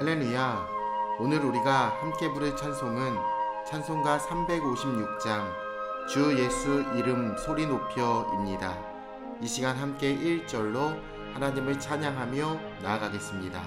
할렐루야. 오늘 우리가 함께 부를 찬송은 찬송가 356장 주 예수 이름 소리 높여입니다. 이 시간 함께 1절로 하나님을 찬양하며 나아가겠습니다.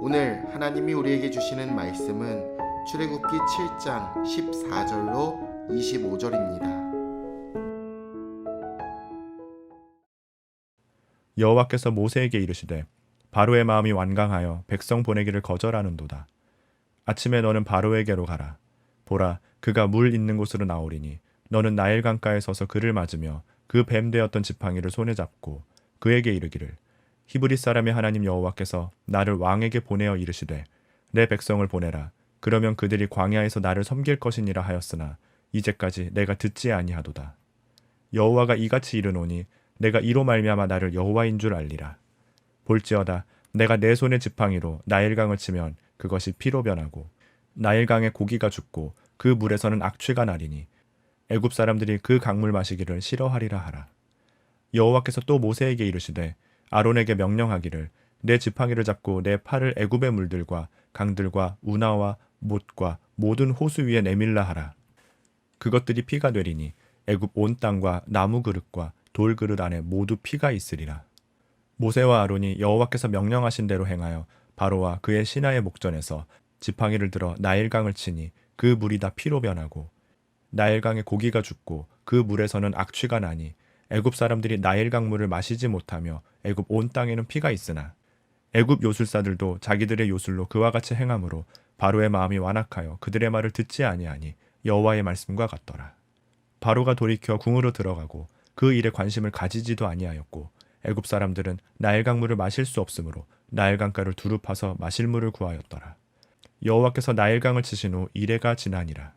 오늘 하나님이 우리에게 주시는 말씀은 출애굽기 7장 14절로 25절입니다. 여호와께서 모세에게 이르시되 바로의 마음이 완강하여 백성 보내기를 거절하는도다. 아침에 너는 바로에게로 가라. 보라, 그가 물 있는 곳으로 나오리니 너는 나일 강가에 서서 그를 맞으며 그 뱀 되었던 지팡이를 손에 잡고 그에게 이르기를 히브리 사람의 하나님 여호와께서 나를 왕에게 보내어 이르시되 내 백성을 보내라. 그러면 그들이 광야에서 나를 섬길 것이니라 하였으나 이제까지 내가 듣지 아니하도다. 여호와가 이같이 이르노니 내가 이로 말미암아 나를 여호와인 줄 알리라. 볼지어다 내가 내 손의 지팡이로 나일강을 치면 그것이 피로 변하고 나일강에 고기가 죽고 그 물에서는 악취가 나리니 애굽 사람들이 그 강물 마시기를 싫어하리라 하라. 여호와께서 또 모세에게 이르시되 아론에게 명령하기를 내 지팡이를 잡고 내 팔을 애굽의 물들과 강들과 운하와 못과 모든 호수 위에 내밀라 하라. 그것들이 피가 되리니 애굽 온 땅과 나무 그릇과 돌 그릇 안에 모두 피가 있으리라. 모세와 아론이 여호와께서 명령하신 대로 행하여 바로와 그의 신하의 목전에서 지팡이를 들어 나일강을 치니 그 물이 다 피로 변하고 나일강에 고기가 죽고 그 물에서는 악취가 나니 애굽 사람들이 나일강 물을 마시지 못하며 애굽 온 땅에는 피가 있으나 애굽 요술사들도 자기들의 요술로 그와 같이 행함으로 바로의 마음이 완악하여 그들의 말을 듣지 아니하니 여호와의 말씀과 같더라. 바로가 돌이켜 궁으로 들어가고 그 일에 관심을 가지지도 아니하였고 애굽 사람들은 나일강 물을 마실 수 없으므로 나일강가를 두루 파서 마실 물을 구하였더라. 여호와께서 나일강을 치신 후 이레가 지나니라.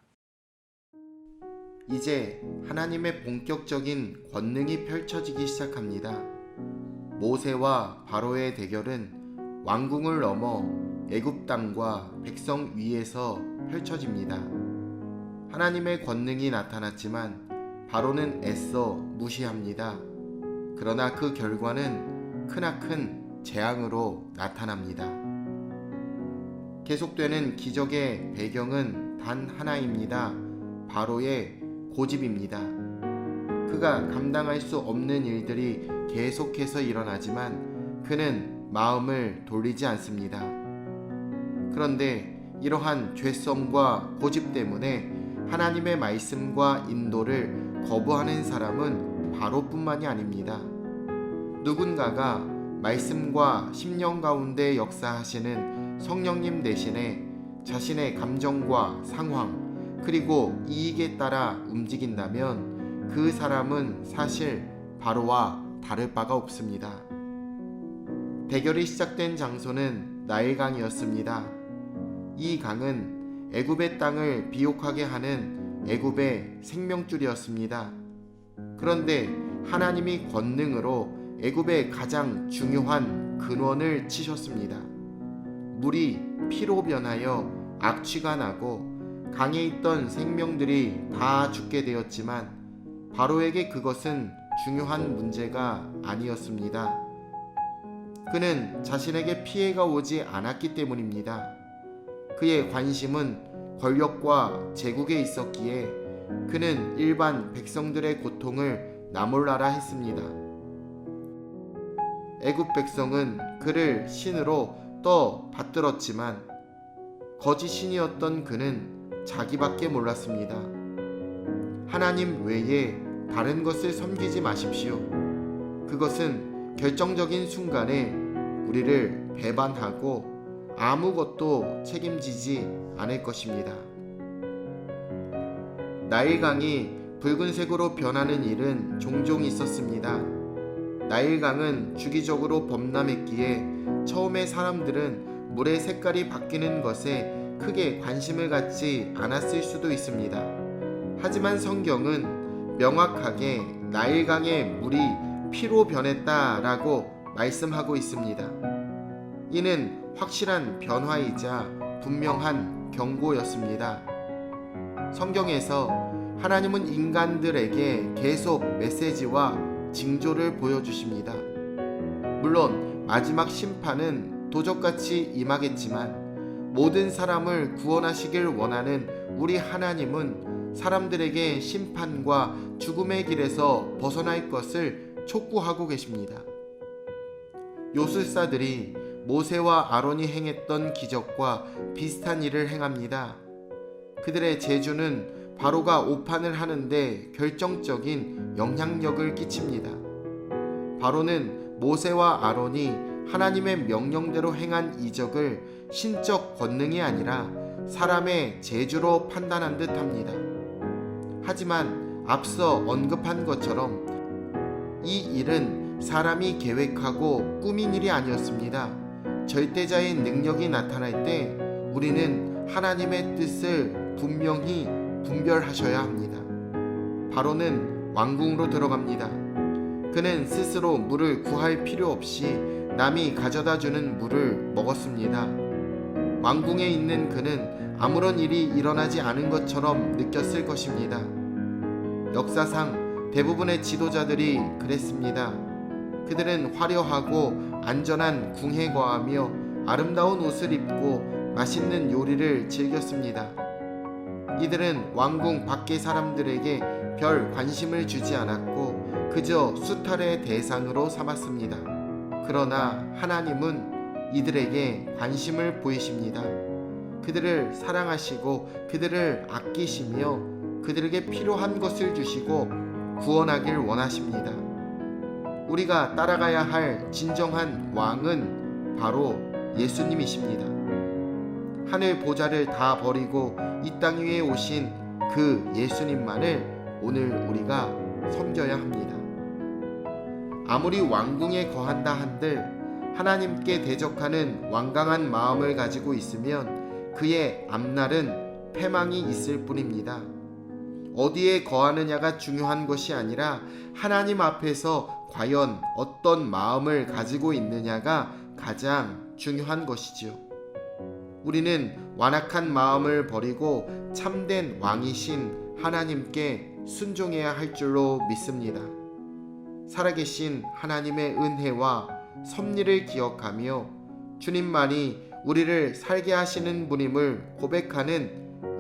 이제 하나님의 본격적인 권능이 펼쳐지기 시작합니다. 모세와 바로의 대결은 왕궁을 넘어 애굽 땅과 백성 위에서 펼쳐집니다. 하나님의 권능이 나타났지만 바로는 애써 무시합니다. 그러나 그 결과는 크나큰 재앙으로 나타납니다. 계속되는 기적의 배경은 단 하나입니다. 바로의 고집입니다. 그가 감당할 수 없는 일들이 계속해서 일어나지만 그는 마음을 돌리지 않습니다. 그런데 이러한 죄성과 고집 때문에 하나님의 말씀과 인도를 거부하는 사람은 바로뿐만이 아닙니다. 누군가가 말씀과 심령 가운데 역사하시는 성령님 대신에 자신의 감정과 상황 그리고 이익에 따라 움직인다면 그 사람은 사실 바로와 다를 바가 없습니다. 대결이 시작된 장소는 나일강이었습니다. 이 강은 애굽의 땅을 비옥하게 하는 애굽의 생명줄이었습니다. 그런데 하나님이 권능으로 애굽의 가장 중요한 근원을 치셨습니다. 물이 피로 변하여 악취가 나고 강에 있던 생명들이 다 죽게 되었지만 바로에게 그것은 중요한 문제가 아니었습니다. 그는 자신에게 피해가 오지 않았기 때문입니다. 그의 관심은 권력과 제국에 있었기에 그는 일반 백성들의 고통을 나몰라라 했습니다. 애굽 백성은 그를 신으로 받들었지만 거짓 신이었던 그는 자기밖에 몰랐습니다. 하나님 외에 다른 것을 섬기지 마십시오. 그것은 결정적인 순간에 우리를 배반하고 아무것도 책임지지 않을 것입니다. 나일강이 붉은색으로 변하는 일은 종종 있었습니다. 나일강은 주기적으로 범람했기에 처음에 사람들은 물의 색깔이 바뀌는 것에 크게 관심을 갖지 않았을 수도 있습니다. 하지만 성경은 명확하게 나일강의 물이 피로 변했다라고 말씀하고 있습니다. 이는 확실한 변화이자 분명한 경고였습니다. 성경에서 하나님은 인간들에게 계속 메시지와 징조를 보여주십니다. 물론 마지막 심판은 도적같이 임하겠지만 모든 사람을 구원하시길 원하는 우리 하나님은 사람들에게 심판과 죽음의 길에서 벗어날 것을 촉구하고 계십니다. 요술사들이 모세와 아론이 행했던 기적과 비슷한 일을 행합니다. 그들의 재주는 바로가 오판을 하는데 결정적인 영향력을 끼칩니다. 바로는 모세와 아론이 하나님의 명령대로 행한 이적을 신적 권능이 아니라 사람의 재주로 판단한 듯 합니다. 하지만 앞서 언급한 것처럼 이 일은 사람이 계획하고 꾸민 일이 아니었습니다. 절대자의 능력이 나타날 때 우리는 하나님의 뜻을 분명히 분별하셔야 합니다. 바로는 왕궁으로 들어갑니다. 그는 스스로 물을 구할 필요 없이 남이 가져다 주는 물을 먹었습니다. 왕궁에 있는 그는 아무런 일이 일어나지 않은 것처럼 느꼈을 것입니다. 역사상 대부분의 지도자들이 그랬습니다. 그들은 화려하고 안전한 궁에 거하며 아름다운 옷을 입고 맛있는 요리를 즐겼습니다. 이들은 왕궁 밖의 사람들에게 별 관심을 주지 않았고 그저 수탈의 대상으로 삼았습니다. 그러나 하나님은 이들에게 관심을 보이십니다. 그들을 사랑하시고 그들을 아끼시며 그들에게 필요한 것을 주시고 구원하길 원하십니다. 우리가 따라가야 할 진정한 왕은 바로 예수님이십니다. 하늘 보좌를 다 버리고 이 땅 위에 오신 그 예수님만을 오늘 우리가 섬겨야 합니다. 아무리 왕궁에 거한다 한들 하나님께 대적하는 완강한 마음을 가지고 있으면 그의 앞날은 패망이 있을 뿐입니다. 어디에 거하느냐가 중요한 것이 아니라 하나님 앞에서 과연 어떤 마음을 가지고 있느냐가 가장 중요한 것이지요. 우리는 완악한 마음을 버리고 참된 왕이신 하나님께 순종해야 할 줄로 믿습니다. 살아계신 하나님의 은혜와 섭리를 기억하며 주님만이 우리를 살게 하시는 분임을 고백하는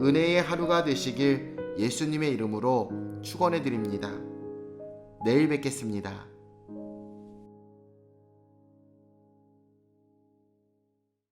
은혜의 하루가 되시길 예수님의 이름으로 축원해 드립니다. 내일 뵙겠습니다.